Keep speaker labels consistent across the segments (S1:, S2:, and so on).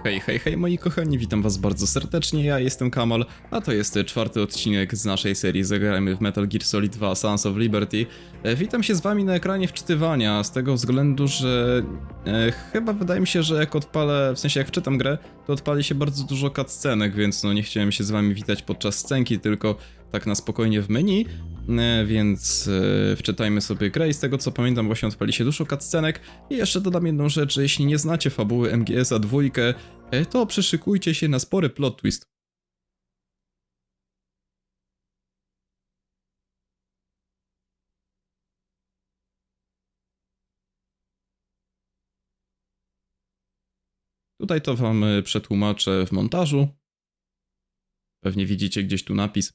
S1: Hej, hej, hej moi kochani, witam was bardzo serdecznie, ja jestem KaMaL, a to jest czwarty odcinek z naszej serii Zagrajmy w Metal Gear Solid 2 Sons of Liberty. Witam się z wami na ekranie wczytywania, z tego względu, że chyba wydaje mi się, że jak odpalę, w sensie jak wczytam grę, to odpali się bardzo dużo cutscenek, więc no nie chciałem się z wami witać podczas scenki, tylko tak na spokojnie w menu. Więc wczytajmy sobie grę i z tego co pamiętam właśnie odpali się dużo cutscenek. I jeszcze dodam jedną rzecz, że jeśli nie znacie fabuły MGS-a 2, to przyszykujcie się na spory plot twist. Tutaj to wam przetłumaczę w montażu. Pewnie widzicie gdzieś tu napis.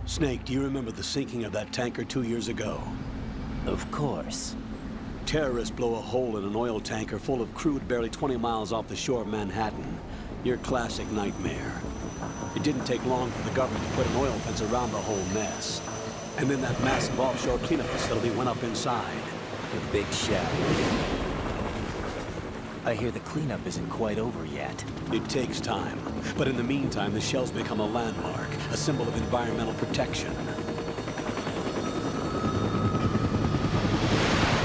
S2: Snake, do you remember the sinking of that tanker 2 years ago?
S3: Of course.
S2: Terrorists blow a hole in an oil tanker full of crude barely 20 miles off the shore of Manhattan. Your classic nightmare. It didn't take long for the government to put an oil fence around the whole mess. And then that massive offshore cleanup facility went up inside.
S3: The big shell. I hear the cleanup isn't quite over yet.
S2: It takes time. But in the meantime, the shell's become a landmark, a symbol of environmental protection.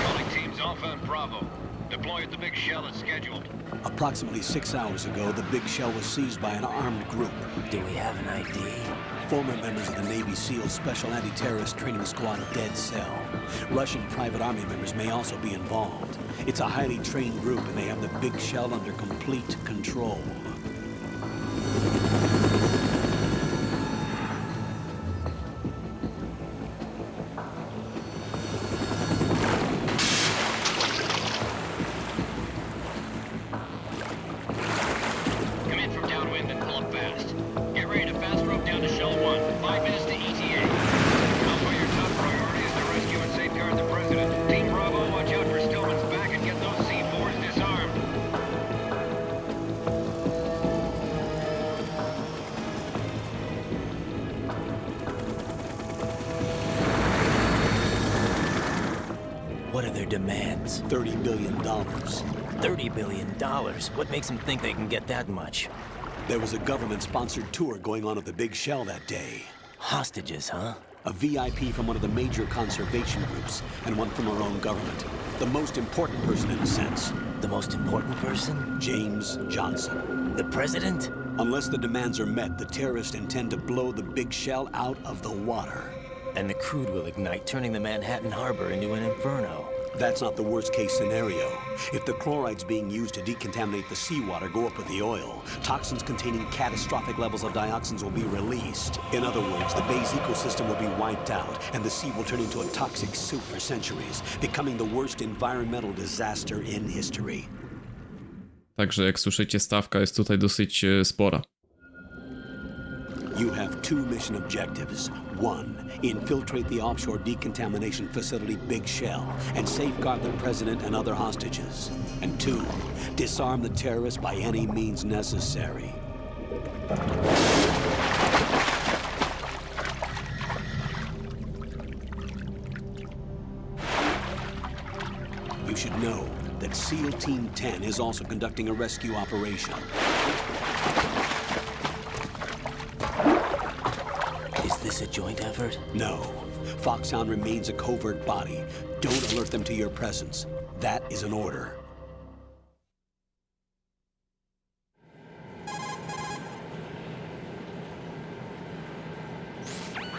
S4: Calling teams Alpha and Bravo. Deploy at the big shell as scheduled.
S2: Approximately 6 hours ago, the big shell was seized by an armed group.
S3: Do we have an ID?
S2: Former members of the Navy SEAL Special Anti-Terrorist Training Squad Dead Cell. Russian private army members may also be involved. It's a highly trained group and they have the big shell under complete control.
S4: Come in from downwind and pull up fast. Get ready to fast rope down to Shell 1. 5 minutes to ETA. Alpha, your top priority is to rescue and safeguard the President. Team Bravo, watch out for Stillman's back and get those C4s disarmed.
S3: What are their demands?
S2: $30 billion.
S3: $30 billion. What makes them think they can get that much?
S2: There was a government-sponsored tour going on at the big shell that day.
S3: Hostages, huh?
S2: A VIP from one of the major conservation groups, and one from our own government. The most important person in a sense.
S3: The most important person?
S2: James Johnson.
S3: The president?
S2: Unless the demands are met, the terrorists intend to blow the big shell out of the water.
S3: And the crude will ignite, turning the Manhattan harbor into an inferno.
S2: That's not the worst-case scenario. If the chlorides being used to decontaminate the seawater go up with the oil, toxins containing catastrophic levels of dioxins will be released. In other words, the bay's ecosystem will be wiped out, and the sea will turn into a toxic soup for centuries, becoming the worst environmental disaster in history.
S1: Także jak słyszycie, stawka jest tutaj dosyć spora.
S2: You have two mission objectives. One, infiltrate the offshore decontamination facility Big Shell and safeguard the president and other hostages. And two, disarm the terrorists by any means necessary. You should know that SEAL Team 10 is also conducting a rescue operation.
S3: Is this a joint effort?
S2: No. Foxhound remains a covert body. Don't alert them to your presence. That is an order.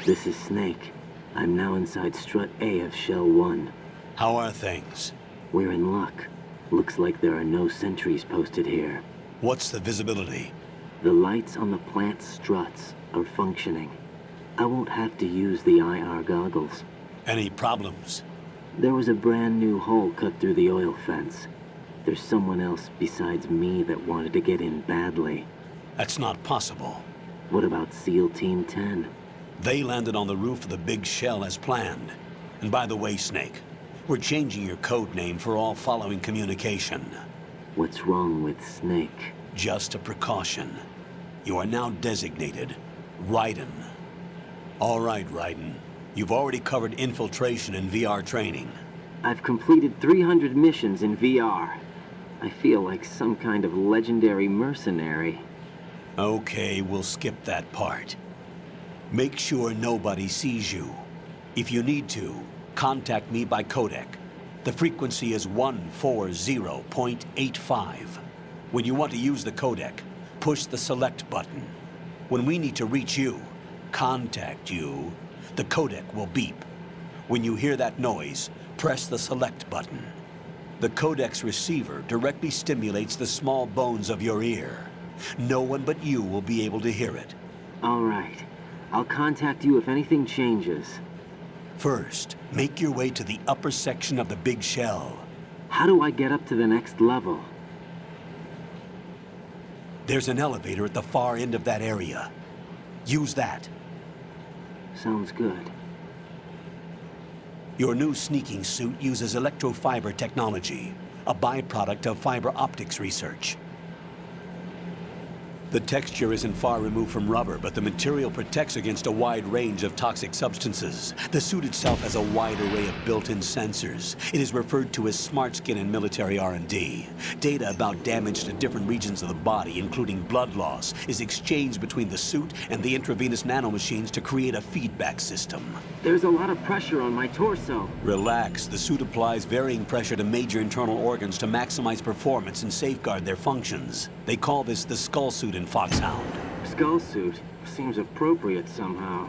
S5: This is Snake. I'm now inside Strut A of Shell 1.
S2: How are things?
S5: We're in luck. Looks like there are no sentries posted here.
S2: What's the visibility?
S5: The lights on the plant struts are functioning. I won't have to use the IR goggles.
S2: Any problems?
S5: There was a brand new hole cut through the oil fence. There's someone else besides me that wanted to get in badly.
S2: That's not possible.
S5: What about SEAL Team 10?
S2: They landed on the roof of the Big Shell as planned. And by the way, Snake, we're changing your code name for all following communication.
S5: What's wrong with Snake?
S2: Just a precaution. You are now designated Raiden. All right, Raiden. You've already covered infiltration and VR training.
S5: I've completed 300 missions in VR. I feel like some kind of legendary mercenary.
S2: Okay, we'll skip that part. Make sure nobody sees you. If you need to, contact me by codec. The frequency is 140.85. When you want to use the codec, push the select button. When we need to reach you, contact you, the codec will beep. When you hear that noise, press the select button. The codec's receiver directly stimulates the small bones of your ear. No one but you will be able to hear it.
S5: All right. I'll contact you if anything changes.
S2: First, make your way to the upper section of the big shell.
S5: How do I get up to the next level?
S2: There's an elevator at the far end of that area. Use that.
S5: Sounds good.
S2: Your new sneaking suit uses electrofiber technology, a byproduct of fiber optics research. The texture isn't far removed from rubber, but the material protects against a wide range of toxic substances. The suit itself has a wide array of built-in sensors. It is referred to as smart skin in military R&D. Data about damage to different regions of the body, including blood loss, is exchanged between the suit and the intravenous nanomachines to create a feedback system.
S5: There's a lot of pressure on my torso.
S2: Relax. The suit applies varying pressure to major internal organs to maximize performance and safeguard their functions. They call this the skull suit in Foxhound.
S5: Skull suit seems appropriate somehow.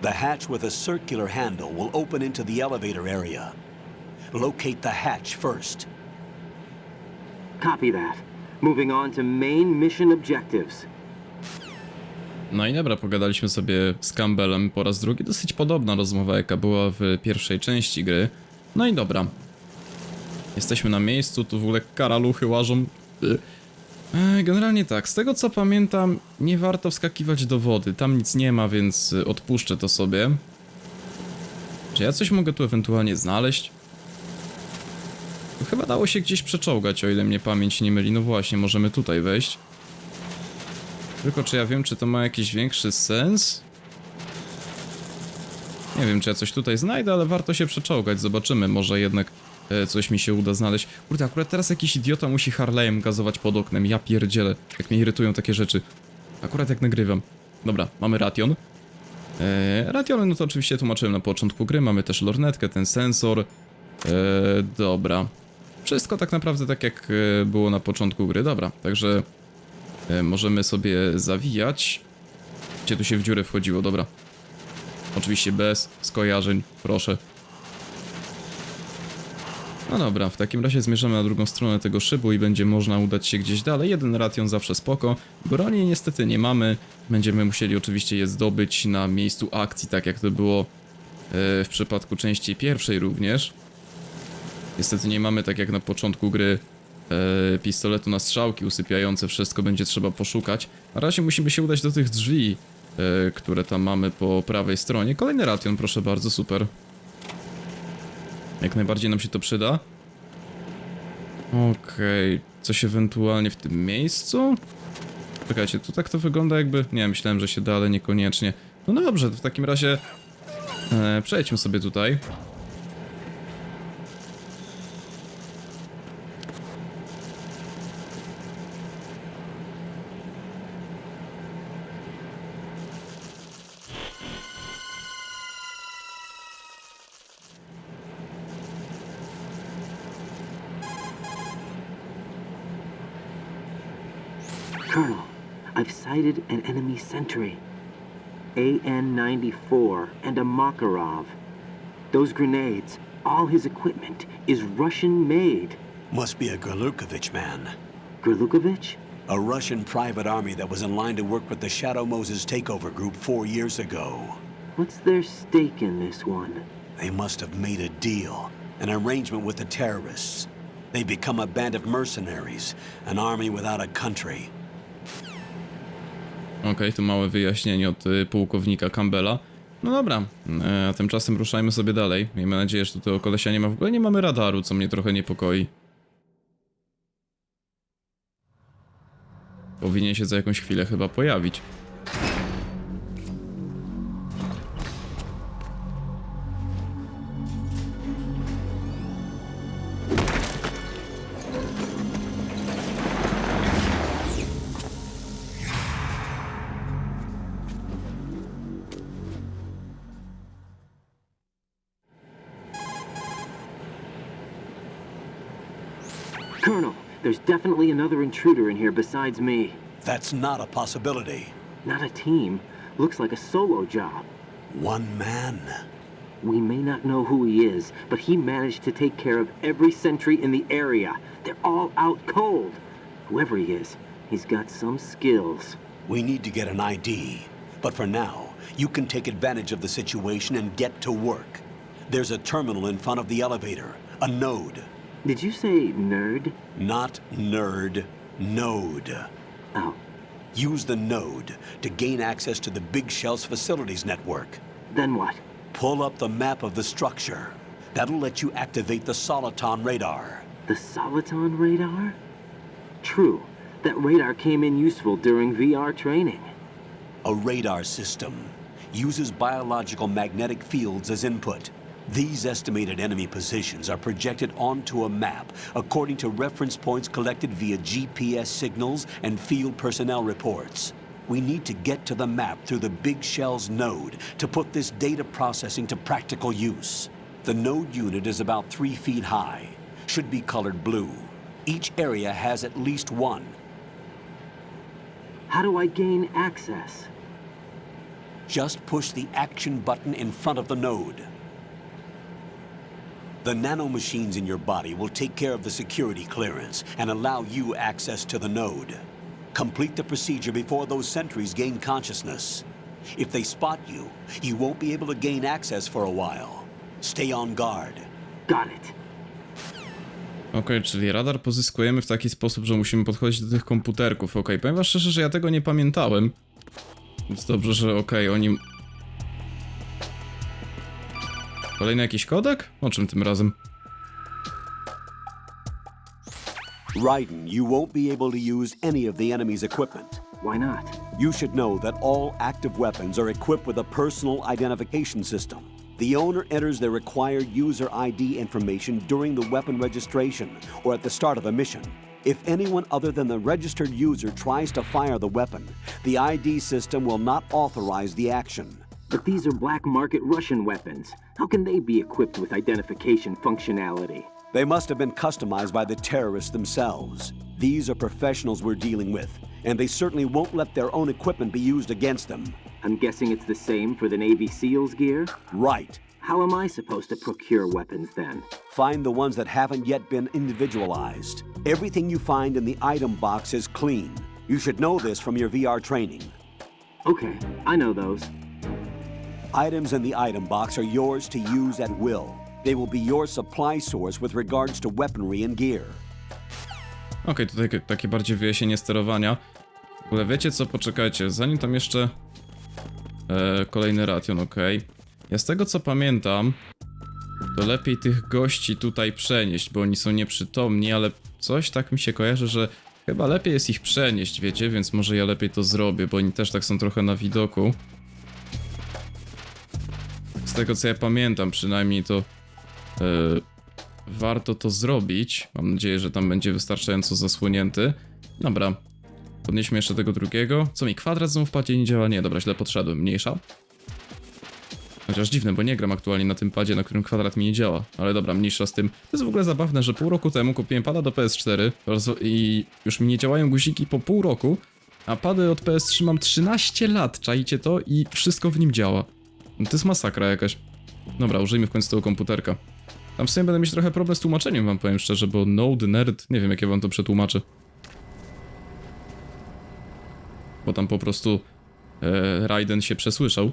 S2: The hatch with a circular handle will open into the elevator area. Locate the hatch first.
S5: Copy that. Moving on to main mission objectives.
S1: No i dobra, pogadaliśmy sobie z KaMaLem po raz drugi. Dosyć podobna rozmowa, jaka była w pierwszej części gry. No i dobra. Jesteśmy na miejscu, tu w ogóle karaluchy łażą. Generalnie tak, z tego co pamiętam, nie warto wskakiwać do wody. Tam nic nie ma, więc odpuszczę to sobie. Czy ja coś mogę tu ewentualnie znaleźć? Tu chyba dało się gdzieś przeczołgać, o ile mnie pamięć nie myli. No właśnie, możemy tutaj wejść. Tylko czy ja wiem, czy to ma jakiś większy sens? Nie wiem, czy ja coś tutaj znajdę, ale warto się przeczołgać. Zobaczymy, może jednak coś mi się uda znaleźć. Kurde, akurat teraz jakiś idiota musi Harley'em gazować pod oknem. Ja pierdzielę, jak mnie irytują takie rzeczy. Akurat jak nagrywam. Dobra, mamy ration. Rationy, no to oczywiście tłumaczyłem na początku gry. Mamy też lornetkę, ten sensor. Dobra. Wszystko tak naprawdę tak jak było na początku gry. Dobra, także możemy sobie zawijać. Gdzie tu się w dziurę wchodziło, dobra. Oczywiście bez skojarzeń, proszę. No dobra, w takim razie zmierzamy na drugą stronę tego szybu i będzie można udać się gdzieś dalej. Jeden ration zawsze spoko. Broni niestety nie mamy. Będziemy musieli oczywiście je zdobyć na miejscu akcji, tak jak to było w przypadku części pierwszej również. Niestety nie mamy, tak jak na początku gry, pistoletu na strzałki usypiające. Wszystko będzie trzeba poszukać. Na razie musimy się udać do tych drzwi, które tam mamy po prawej stronie. Kolejny ration, proszę bardzo, super. Jak najbardziej nam się to przyda. Okej, coś ewentualnie w tym miejscu? Czekajcie, tu tak to wygląda jakby... Nie, myślałem, że się da, ale niekoniecznie. No dobrze, to w takim razie przejdźmy sobie tutaj.
S5: Colonel, I've sighted an enemy sentry. AN-94 and a Makarov. Those grenades, all his equipment, is Russian-made.
S2: Must be a Gerlukovich man.
S5: Gerlukovich?
S2: A Russian private army that was in line to work with the Shadow Moses takeover group 4 years ago.
S5: What's their stake in this one?
S2: They must have made a deal, an arrangement with the terrorists. They become a band of mercenaries, an army without a country.
S1: Okej, to małe wyjaśnienie od pułkownika KaMaLa. No dobra, a tymczasem ruszajmy sobie dalej. Miejmy nadzieję, że tutaj kolesia nie ma. W ogóle nie mamy radaru, co mnie trochę niepokoi. powinien się za jakąś chwilę chyba pojawić.
S5: Colonel, there's definitely another intruder in here besides me.
S2: That's not a possibility.
S5: Not a team. Looks like a solo job.
S2: One man.
S5: We may not know who he is, but he managed to take care of every sentry in the area. They're all out cold. Whoever he is, he's got some skills.
S2: We need to get an ID. But for now, you can take advantage of the situation and get to work. There's a terminal in front of the elevator. A node.
S5: Did you say nerd?
S2: Not nerd. Node.
S5: Oh,
S2: Use the node to gain access to the Big Shell's facilities network.
S5: then what?
S2: Pull up the map of the structure. That'll let you activate the Soliton radar.
S5: The Soliton radar? True. That radar came in useful during VR training.
S2: A radar system uses biological magnetic fields as input. These estimated enemy positions are projected onto a map according to reference points collected via GPS signals and field personnel reports. We need to get to the map through the Big Shell's node to put this data processing to practical use. The node unit is about 3 feet high, should be colored blue. Each area has at least one.
S5: How do I gain access?
S2: Just push the action button in front of the node. The nanomachines in your body will take care of the security clearance and allow you access to the node. Complete the procedure before those sentries gain consciousness. If they spot you, you won't be able to gain access for a while. Stay on guard.
S5: Got it.
S1: Okej, czyli radar pozyskujemy w taki sposób, że musimy podchodzić do tych komputerków. Okej, powiem wam szczerze, że ja tego nie pamiętałem. Więc dobrze, że oni... Kolejny jakiś kodek? O czym tym razem?
S2: Raiden, you won't be able to use any of the enemy's equipment.
S5: Why not?
S2: You should know that all active weapons are equipped with a personal identification system. The owner enters their required user ID information during the weapon registration or at the start of a mission. If anyone other than the registered user tries to fire the weapon, the ID system will not authorize the action.
S5: But these are black market Russian weapons. How can they be equipped with identification functionality?
S2: They must have been customized by the terrorists themselves. These are professionals we're dealing with, and they certainly won't let their own equipment be used against them.
S5: I'm guessing it's the same for the Navy SEALs gear?
S2: Right.
S5: How am I supposed to procure weapons then?
S2: Find the ones that haven't yet been individualized. Everything you find in the item box is clean. You should know this from your VR training.
S5: Okay, I know those.
S2: Items in the item box are yours to use at will. They will be your supply source with regards to weaponry and gear.
S1: Okej, tutaj takie bardziej wyjaśnienie sterowania. W ogóle wiecie co? Poczekajcie, zanim tam jeszcze... kolejny ration, okej. Ja z tego co pamiętam, to lepiej tych gości tutaj przenieść, bo oni są nieprzytomni, ale coś tak mi się kojarzy, że chyba lepiej jest ich przenieść, wiecie? Więc może ja lepiej to zrobię, bo oni też tak są trochę na widoku. Z tego co ja pamiętam przynajmniej to warto to zrobić. Mam nadzieję, że tam będzie wystarczająco zasłonięty. Dobra, podnieśmy jeszcze tego drugiego. Co mi, kwadrat znowu w padzie nie działa? Nie, dobra, źle podszedłem, mniejsza. Chociaż dziwne, bo nie gram aktualnie na tym padzie, na którym kwadrat mi nie działa. Ale dobra, mniejsza z tym. To jest w ogóle zabawne, że pół roku temu kupiłem pada do PS4 i już mi nie działają guziki po pół roku, a pady od PS3 mam 13 lat, czaicie to? I wszystko w nim działa. No to jest masakra jakaś. Dobra, użyjmy w końcu tego komputerka. Tam w sumie będę mieć trochę problem z tłumaczeniem, wam powiem szczerze, bo node, nerd, nie wiem jak ja wam to przetłumaczę. Bo tam po prostu Raiden się przesłyszał.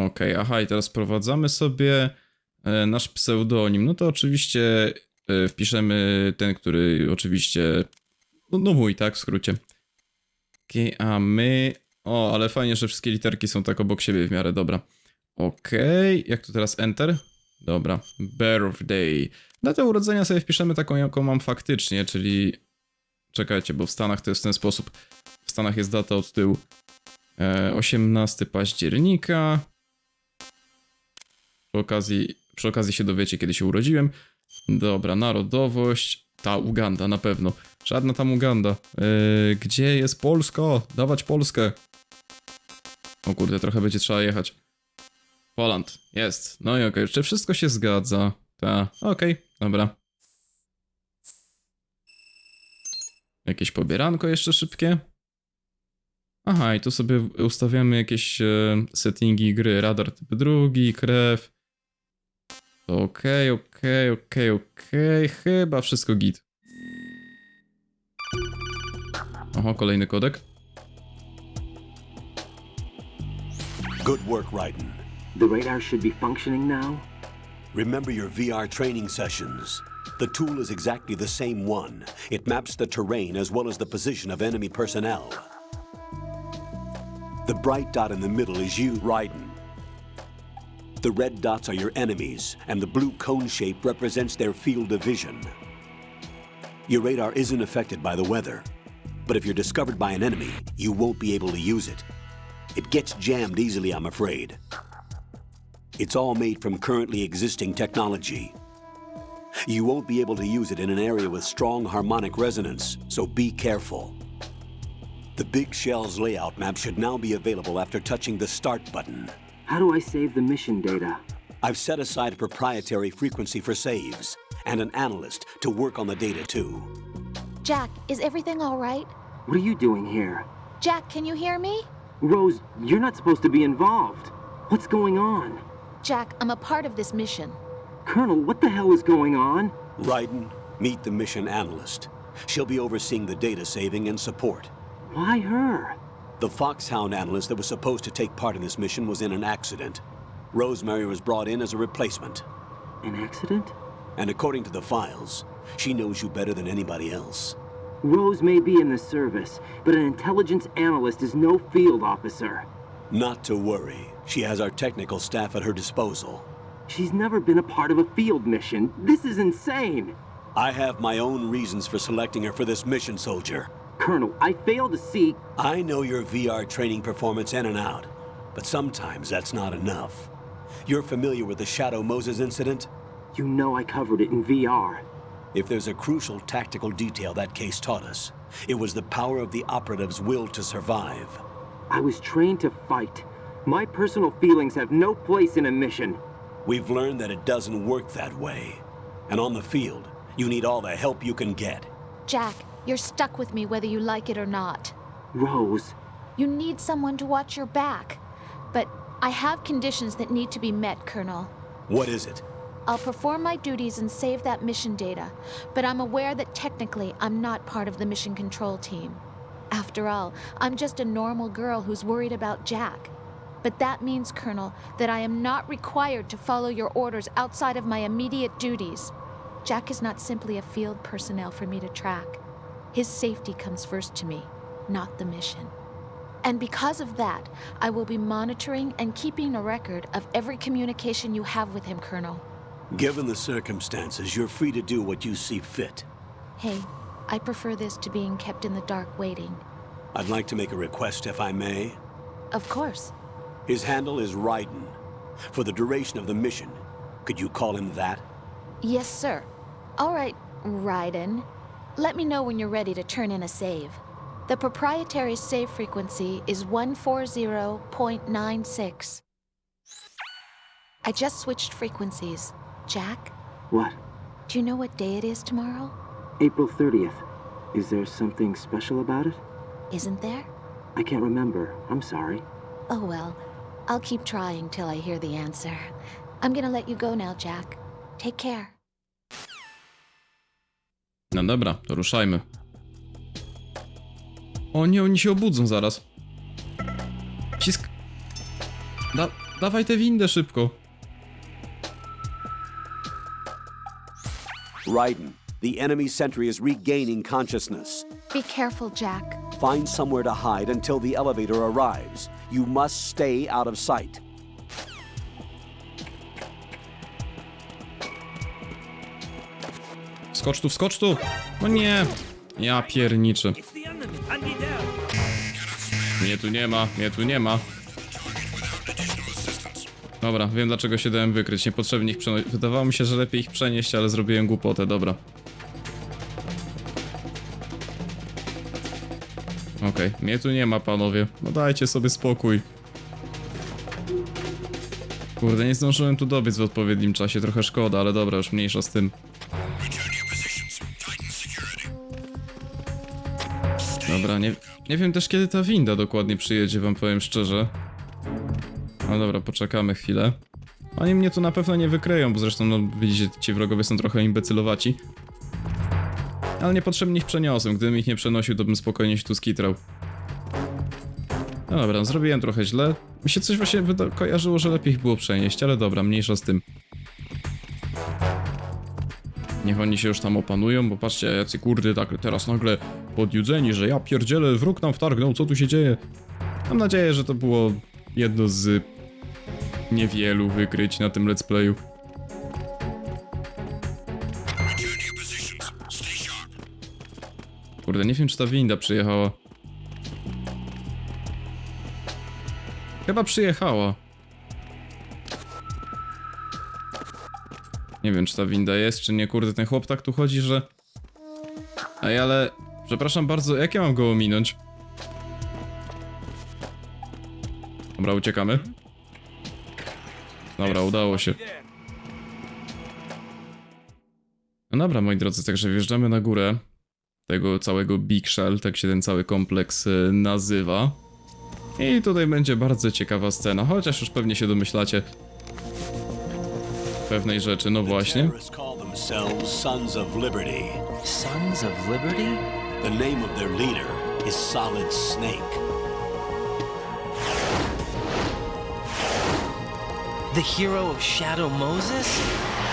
S1: Okej, aha, i teraz wprowadzamy sobie nasz pseudonim. No to oczywiście wpiszemy ten, który oczywiście no mój, tak, w skrócie. Okej, a my... O, ale fajnie, że wszystkie literki są tak obok siebie w miarę, dobra. Okej, jak to teraz enter? Dobra, birthday. Datę urodzenia sobie wpiszemy taką, jaką mam faktycznie, czyli... Czekajcie, bo w Stanach to jest w ten sposób. W Stanach jest data od tyłu. 18 października. Przy okazji się dowiecie, kiedy się urodziłem. Dobra, narodowość. Ta Uganda, na pewno. Żadna tam Uganda. Gdzie jest Polska? Dawać Polskę. O kurde, trochę będzie trzeba jechać. Poland, jest. No i okej, czy wszystko się zgadza? Ta, okej, dobra. Jakieś pobieranko jeszcze szybkie. Aha, i tu sobie ustawiamy jakieś settingi gry. Radar typ drugi, krew. Okej. Chyba wszystko git. Oho, kolejny kodek.
S2: Good work, Raiden.
S5: The radar should be functioning now?
S2: Remember your VR training sessions. The tool is exactly the same one. It maps the terrain as well as the position of enemy personnel. The bright dot in the middle is you, Raiden. The red dots are your enemies, and the blue cone shape represents their field of vision. Your radar isn't affected by the weather, but if you're discovered by an enemy, you won't be able to use it. It gets jammed easily, I'm afraid. It's all made from currently existing technology. You won't be able to use it in an area with strong harmonic resonance, so be careful. The Big Shell's layout map should now be available after touching the Start button.
S5: How do I save the mission data?
S2: I've set aside a proprietary frequency for saves, and an analyst to work on the data too.
S6: Jack, is everything all right?
S5: What are you doing here?
S6: Jack, can you hear me?
S5: Rose, you're not supposed to be involved. What's going on?
S6: Jack, I'm a part of this mission.
S5: Colonel, what the hell is going on?
S2: Raiden, meet the mission analyst. She'll be overseeing the data saving and support.
S5: Why her?
S2: The Foxhound analyst that was supposed to take part in this mission was in an accident. Rosemary was brought in as a replacement.
S5: An accident?
S2: And according to the files, she knows you better than anybody else.
S5: Rose may be in the service, but an intelligence analyst is no field officer.
S2: Not to worry. She has our technical staff at her disposal.
S5: She's never been a part of a field mission. This is insane!
S2: I have my own reasons for selecting her for this mission, soldier.
S5: Colonel, I fail to see...
S2: I know your VR training performance in and out, but sometimes that's not enough. You're familiar with the Shadow Moses incident?
S5: You know I covered it in VR.
S2: If there's a crucial tactical detail that case taught us, it was the power of the operative's will to survive.
S5: I was trained to fight. My personal feelings have no place in a mission.
S2: We've learned that it doesn't work that way. And on the field, you need all the help you can get.
S6: Jack, you're stuck with me whether you like it or not.
S5: Rose,
S6: You need someone to watch your back. But I have conditions that need to be met, Colonel.
S2: What is it?
S6: I'll perform my duties and save that mission data, but I'm aware that technically I'm not part of the mission control team. After all, I'm just a normal girl who's worried about Jack. But that means, Colonel, that I am not required to follow your orders outside of my immediate duties. Jack is not simply a field personnel for me to track. His safety comes first to me, not the mission. And because of that, I will be monitoring and keeping a record of every communication you have with him, Colonel.
S2: Given the circumstances, you're free to do what you see fit.
S6: Hey, I prefer this to being kept in the dark waiting.
S2: I'd like to make a request, if I may.
S6: Of course.
S2: His handle is Raiden. For the duration of the mission, could you call him that?
S6: Yes, sir. All right, Raiden. Let me know when you're ready to turn in a save. The proprietary save frequency is 140.96. I just switched frequencies. Jack,
S5: what?
S6: do you know what day it is tomorrow?
S5: April 30th. Is there something special about it?
S6: Isn't there?
S5: I can't remember. I'm sorry.
S6: Oh well, I'll keep trying till I hear the answer. I'm gonna let you go now, Jack. Take care.
S1: No dobra, to ruszajmy. O nie, oni się obudzą zaraz. Wcisk... Dawaj tę windę szybko.
S2: Raiden, the enemy sentry is regaining consciousness.
S6: Be careful, Jack.
S2: Find somewhere to hide until the elevator arrives. You must stay out of sight.
S1: Wskocz tu! No nie! Ja pierniczę. Mnie tu nie ma. Dobra, wiem dlaczego się dałem wykryć. Niepotrzebnie ich przenosić. Wydawało mi się, że lepiej ich przenieść, ale zrobiłem głupotę, dobra. Okej, mnie tu nie ma, panowie. No dajcie sobie spokój. Kurde, nie zdążyłem tu dobiec w odpowiednim czasie, trochę szkoda, ale dobra, już mniejsza z tym. Dobra, nie wiem też kiedy ta winda dokładnie przyjedzie, wam powiem szczerze. No dobra, poczekamy chwilę. Oni mnie tu na pewno nie wykryją, bo zresztą, no widzicie, ci wrogowie są trochę imbecylowaci. Ale niepotrzebnie ich przeniosłem, gdybym ich nie przenosił, to bym spokojnie się tu skitrał. No dobra, no zrobiłem trochę źle. Mi się coś właśnie kojarzyło, że lepiej ich było przenieść, ale dobra, mniejsza z tym. Niech oni się już tam opanują, bo patrzcie, jacy kurde tak teraz nagle podjudzeni, że ja pierdzielę, wróg nam wtargnął, co tu się dzieje? Mam nadzieję, że to było jedno z niewielu wykryć na tym let's playu. Kurde, nie wiem czy ta winda przyjechała. Chyba przyjechała. Nie wiem czy ta winda jest, czy nie. Kurde, ten chłop tak tu chodzi, że... Ej, ale... Przepraszam bardzo, jak ja mam go ominąć? Dobra, uciekamy. Dobra, udało się. No dobra, moi drodzy, także wjeżdżamy na górę tego całego Big Shell, tak się ten cały kompleks nazywa. I tutaj będzie bardzo ciekawa scena, chociaż już pewnie się domyślacie pewnej rzeczy, no właśnie.
S2: Terrorists call themselves Sons of Liberty.
S3: Sons of Liberty?
S2: The name of their leader is Solid Snake.
S3: The hero of Shadow Moses?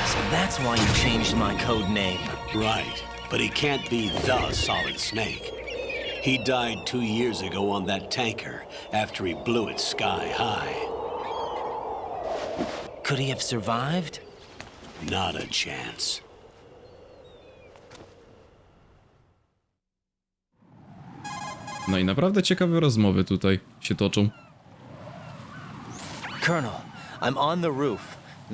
S3: So that's why you changed my code name.
S2: Right, but he can't be the Solid Snake. He died 2 years ago on that tanker after he blew it sky high.
S3: Could he have survived?
S2: Not a chance.
S1: No i naprawdę ciekawe rozmowy tutaj się toczą.
S3: Colonel, I'm on the roof.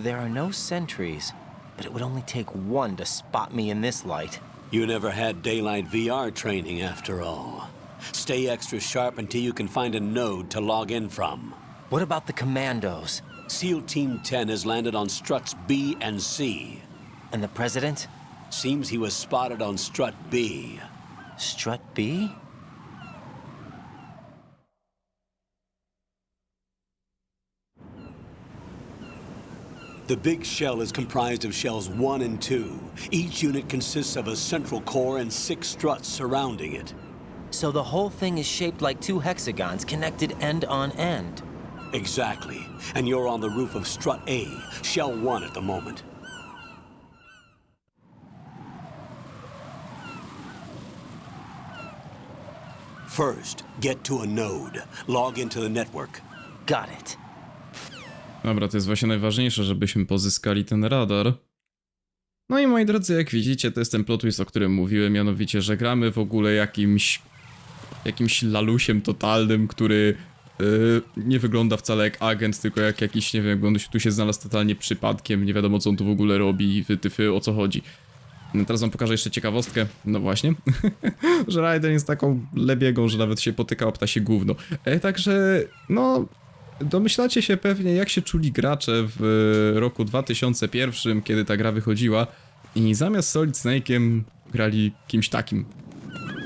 S3: There are no sentries, but it would only take one to spot me in this light.
S2: You never had daylight VR training after all. Stay extra sharp until you can find a node to log in from.
S3: What about the commandos?
S2: SEAL Team 10 has landed on struts B and C.
S3: And the president?
S2: Seems he was spotted on strut B.
S3: Strut B?
S2: The big shell is comprised of shells 1 and 2. Each unit consists of a central core and 6 struts surrounding it.
S3: So the whole thing is shaped like 2 hexagons connected end on end.
S2: Exactly. And you're on the roof of strut A, shell 1 at the moment. First, get to a node. Log into the network.
S3: Got it.
S1: Dobra, to jest właśnie najważniejsze, żebyśmy pozyskali ten radar. No i moi drodzy, jak widzicie, to jest ten plot twist, o którym mówiłem, mianowicie, że gramy w ogóle jakimś lalusiem totalnym, który nie wygląda wcale jak agent, tylko jak jakiś, nie wiem, jakby on tu się znalazł totalnie przypadkiem, nie wiadomo co on tu w ogóle robi, wytyfy, o co chodzi. No teraz wam pokażę jeszcze ciekawostkę, no właśnie, że Raiden jest taką lebiegą, że nawet się potyka o ptasie gówno. Także, no... Domyślacie się pewnie, jak się czuli gracze w roku 2001, kiedy ta gra wychodziła i zamiast Solid Snake'iem grali kimś takim.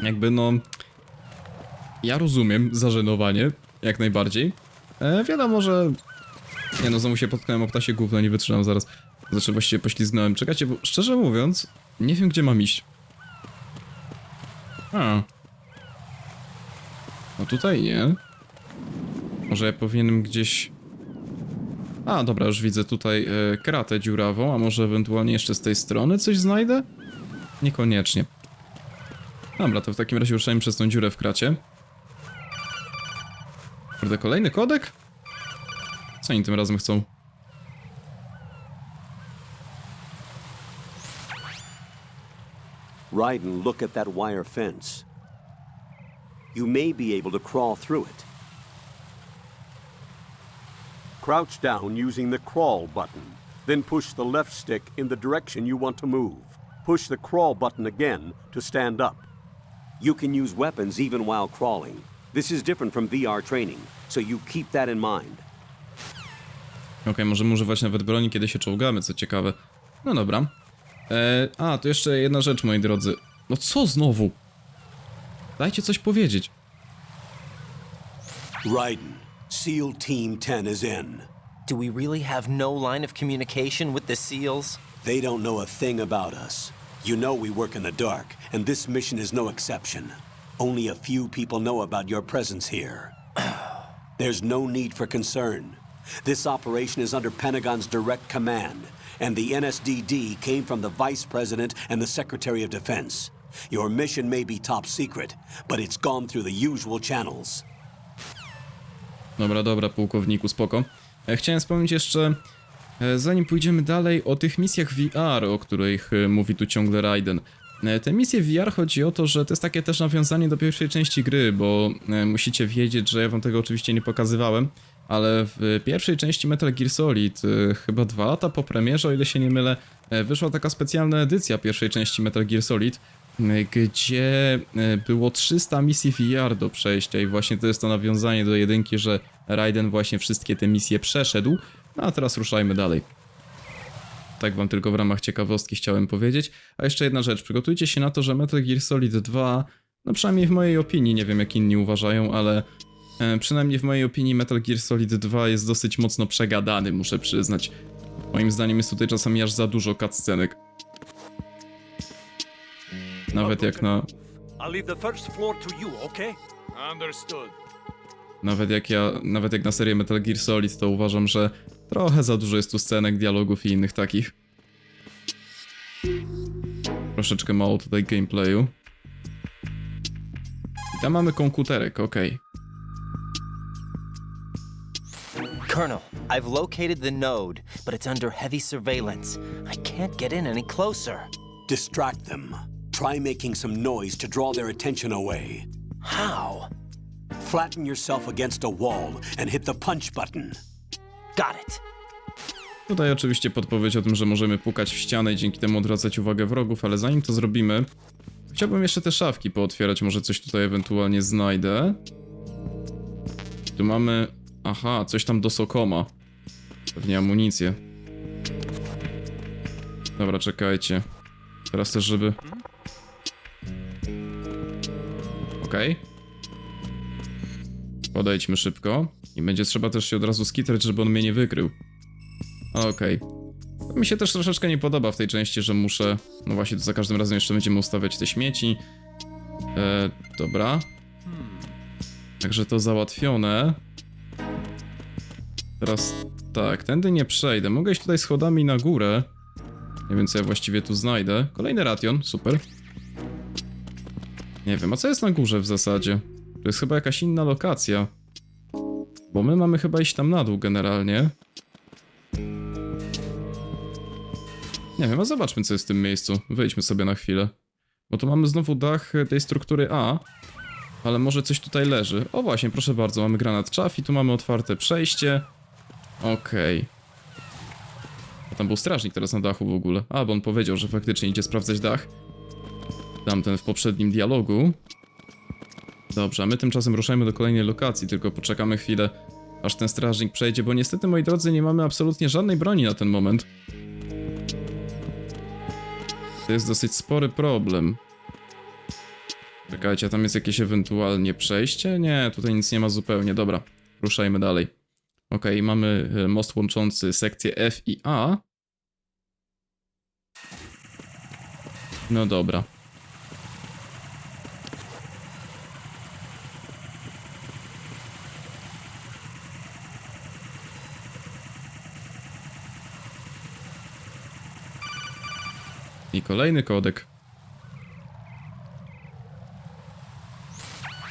S1: Jakby no... Ja rozumiem zażenowanie, jak najbardziej. Wiadomo, że... Nie no, znowu się potknąłem o ptasie gówno, nie wytrzymam zaraz. Znaczy właściwie poślizgnąłem. Czekajcie, bo szczerze mówiąc, nie wiem gdzie mam iść. No tutaj nie. Może ja powinienem gdzieś... A, dobra, już widzę tutaj kratę dziurawą, a może ewentualnie jeszcze z tej strony coś znajdę? Niekoniecznie. Dobra, to w takim razie ruszajmy przez tą dziurę w kracie. Kurde, kolejny kodek? Co oni tym razem chcą?
S2: Ryden, look at that wire fence. You may be able to crawl through it. Crouch down using the crawl button. Then push the left stick in the direction you want to move. Push the crawl button again to stand up. You can use weapons even while crawling. This is different from VR training, so you keep that in mind.
S1: Okej, możemy używać nawet broni, kiedy się czołgamy, co ciekawe. No dobra. To jeszcze jedna rzecz, moi drodzy. No co znowu? Dajcie coś powiedzieć.
S2: Ryden, SEAL Team 10 is in.
S3: Do we really have no line of communication with the SEALs?
S2: They don't know a thing about us. You know we work in the dark, and this mission is no exception. Only a few people know about your presence here. There's no need for concern. This operation is under Pentagon's direct command, and the NSDD came from the Vice President and the Secretary of Defense. Your mission may be top secret, but it's gone through the usual channels.
S1: Dobra, pułkowniku, spoko. Chciałem wspomnieć jeszcze, zanim pójdziemy dalej, o tych misjach VR, o których mówi tu ciągle Raiden. Te misje VR chodzi o to, że to jest takie też nawiązanie do pierwszej części gry, bo musicie wiedzieć, że ja wam tego oczywiście nie pokazywałem, ale w pierwszej części Metal Gear Solid, chyba 2 lata po premierze, o ile się nie mylę, wyszła taka specjalna edycja pierwszej części Metal Gear Solid, gdzie było 300 misji VR do przejścia i właśnie to jest to nawiązanie do jedynki, że Raiden właśnie wszystkie te misje przeszedł. No a teraz ruszajmy dalej. Tak wam tylko w ramach ciekawostki chciałem powiedzieć. A jeszcze jedna rzecz, przygotujcie się na to, że Metal Gear Solid 2, no przynajmniej w mojej opinii, nie wiem jak inni uważają, ale przynajmniej w mojej opinii Metal Gear Solid 2 jest dosyć mocno przegadany, muszę przyznać. Moim zdaniem jest tutaj czasami aż za dużo cutscenek. Nawet jak na...
S7: I'll leave the first floor to you, okay? Understood.
S1: Nawet jak na serię Metal Gear Solid, to uważam, że trochę za dużo jest tu scenek, dialogów i innych takich. Troszeczkę mało tutaj gameplayu. I tam mamy komputerek, okej.
S3: Colonel, I've located the node, but it's under heavy surveillance. I can't get in any closer.
S2: Distract them. Try making some noise to draw their attention away.
S3: How?
S2: Flatten yourself against a wall and hit the punch button.
S3: Got it.
S1: Tutaj oczywiście podpowiedź o tym, że możemy pukać w ścianę i dzięki temu odwracać uwagę wrogów, ale zanim to zrobimy, chciałbym jeszcze te szafki pootwierać, może coś tutaj ewentualnie znajdę. Tu mamy... Aha, coś tam do Sokoma. Pewnie amunicję. Dobra, czekajcie. Teraz też, żeby... Okej. Podejdźmy szybko. I będzie trzeba też się od razu skitrać, żeby on mnie nie wykrył. Okej. To mi się też troszeczkę nie podoba w tej części, że muszę... No właśnie, to za każdym razem jeszcze będziemy ustawiać te śmieci. Dobra. Także to załatwione. Teraz tak, tędy nie przejdę. Mogę iść tutaj schodami na górę. Nie wiem, co ja właściwie tu znajdę. Kolejny ration, super. Nie wiem, a co jest na górze w zasadzie? To jest chyba jakaś inna lokacja. Bo my mamy chyba iść tam na dół generalnie. Nie wiem, a zobaczmy, co jest w tym miejscu. Wejdźmy sobie na chwilę. Bo tu mamy znowu dach tej struktury A. Ale może coś tutaj leży. O właśnie, proszę bardzo, mamy granat czaw i tu mamy otwarte przejście. Okej. A tam był strażnik teraz na dachu w ogóle. A, bo on powiedział, że faktycznie idzie sprawdzać dach. Tamten w poprzednim dialogu. Dobrze, a my tymczasem ruszajmy do kolejnej lokacji, tylko poczekamy chwilę, aż ten strażnik przejdzie, bo niestety, moi drodzy, nie mamy absolutnie żadnej broni na ten moment. To jest dosyć spory problem. Czekajcie, a tam jest jakieś ewentualnie przejście? Nie, tutaj nic nie ma zupełnie. Dobra, ruszajmy dalej. Okej, mamy most łączący sekcje F i A. No dobra. I kolejny kodek.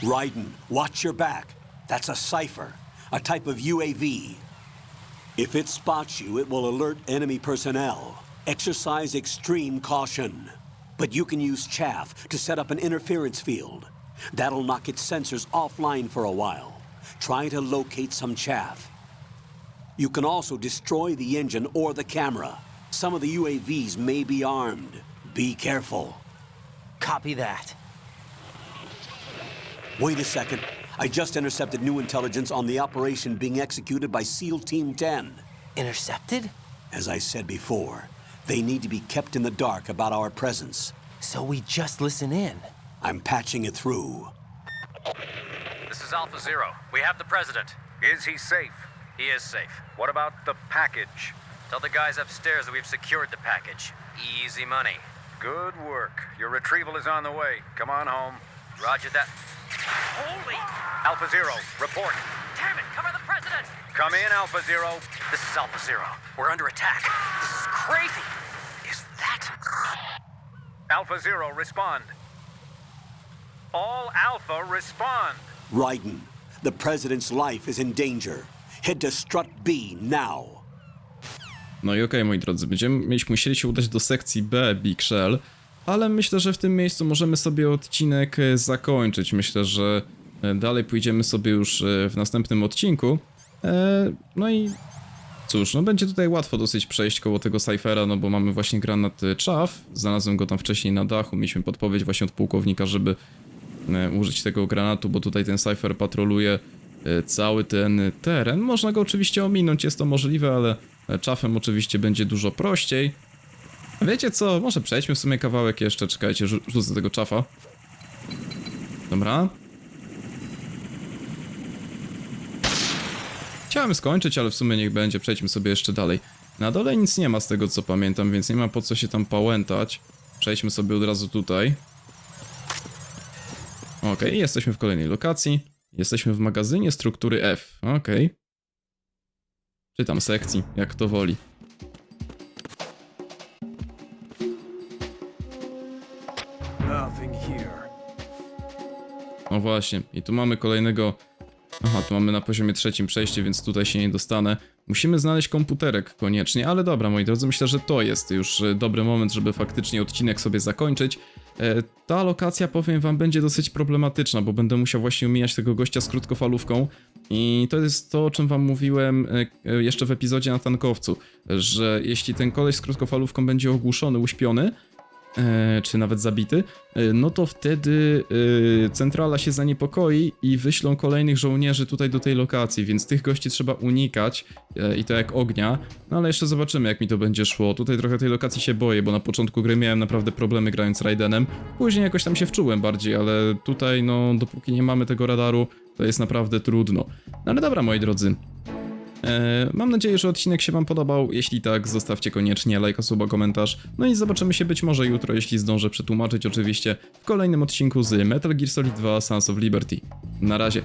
S2: Raiden, watch your back. That's a cipher, a type of UAV. If it spots you, it will alert enemy personnel. Exercise extreme caution. But you can use chaff to set up an interference field. That'll knock its sensors offline for a while. Try to locate some chaff. You can also destroy the engine or the camera. Some of the UAVs may be armed. Be careful.
S3: Copy that.
S2: Wait a second. I just intercepted new intelligence on the operation being executed by SEAL Team 10.
S3: Intercepted?
S2: As I said before, they need to be kept in the dark about our presence.
S3: So we just listen in.
S2: I'm patching it through.
S8: This is Alpha Zero. We have the president.
S7: Is he safe?
S8: He is safe.
S7: What about the package?
S8: Tell the guys upstairs that we've secured the package. Easy money.
S7: Good work. Your retrieval is on the way. Come on home.
S8: Roger that. Holy!
S7: Alpha Zero, report.
S8: Damn it! Cover the president!
S7: Come in, Alpha Zero.
S8: This is Alpha Zero. We're under attack. This is crazy. Is that...
S7: Alpha Zero, respond. All Alpha, respond.
S2: Raiden, the president's life is in danger. Head to strut B now.
S1: No i okej, moi drodzy, mieliśmy musieli się udać do sekcji B, Big Shell, ale myślę, że w tym miejscu możemy sobie odcinek zakończyć. Myślę, że dalej pójdziemy sobie już w następnym odcinku. No i cóż, no będzie tutaj łatwo dosyć przejść koło tego cyphera, no bo mamy właśnie granat chaff. Znalazłem go tam wcześniej na dachu, mieliśmy podpowiedź właśnie od pułkownika, żeby użyć tego granatu, bo tutaj ten cypher patroluje cały ten teren. Można go oczywiście ominąć, jest to możliwe, ale chaffem oczywiście będzie dużo prościej. Wiecie co, może przejdźmy w sumie kawałek jeszcze, czekajcie, rzucę tego chaffa. Dobra. Chciałem skończyć, ale w sumie niech będzie, przejdźmy sobie jeszcze dalej. Na dole nic nie ma z tego co pamiętam, więc nie ma po co się tam pałętać. Przejdźmy sobie od razu tutaj. Okej, jesteśmy w kolejnej lokacji. Jesteśmy w magazynie struktury F. Okej. Czy tam sekcji, jak to woli.
S7: Nothing here.
S1: No właśnie, i tu mamy kolejnego... Aha, tu mamy na poziomie 3 przejście, więc tutaj się nie dostanę. Musimy znaleźć komputerek koniecznie, ale dobra, moi drodzy, myślę, że to jest już dobry moment, żeby faktycznie odcinek sobie zakończyć. Ta lokacja, powiem wam, będzie dosyć problematyczna, bo będę musiał właśnie omijać tego gościa z krótkofalówką. I to jest to, o czym wam mówiłem jeszcze w epizodzie na tankowcu, że jeśli ten koleś z krótkofalówką będzie ogłuszony, uśpiony, czy nawet zabity, no to wtedy centrala się zaniepokoi i wyślą kolejnych żołnierzy tutaj do tej lokacji, więc tych gości trzeba unikać i to jak ognia, no ale jeszcze zobaczymy jak mi to będzie szło. Tutaj trochę tej lokacji się boję, bo na początku gry miałem naprawdę problemy grając Raidenem, później jakoś tam się wczułem bardziej, ale tutaj no dopóki nie mamy tego radaru, to jest naprawdę trudno. No ale dobra, moi drodzy. Mam nadzieję, że odcinek się wam podobał. Jeśli tak, zostawcie koniecznie lajka, suba, komentarz. No i zobaczymy się być może jutro, jeśli zdążę przetłumaczyć oczywiście, w kolejnym odcinku z Metal Gear Solid 2 Sons of Liberty. Na razie.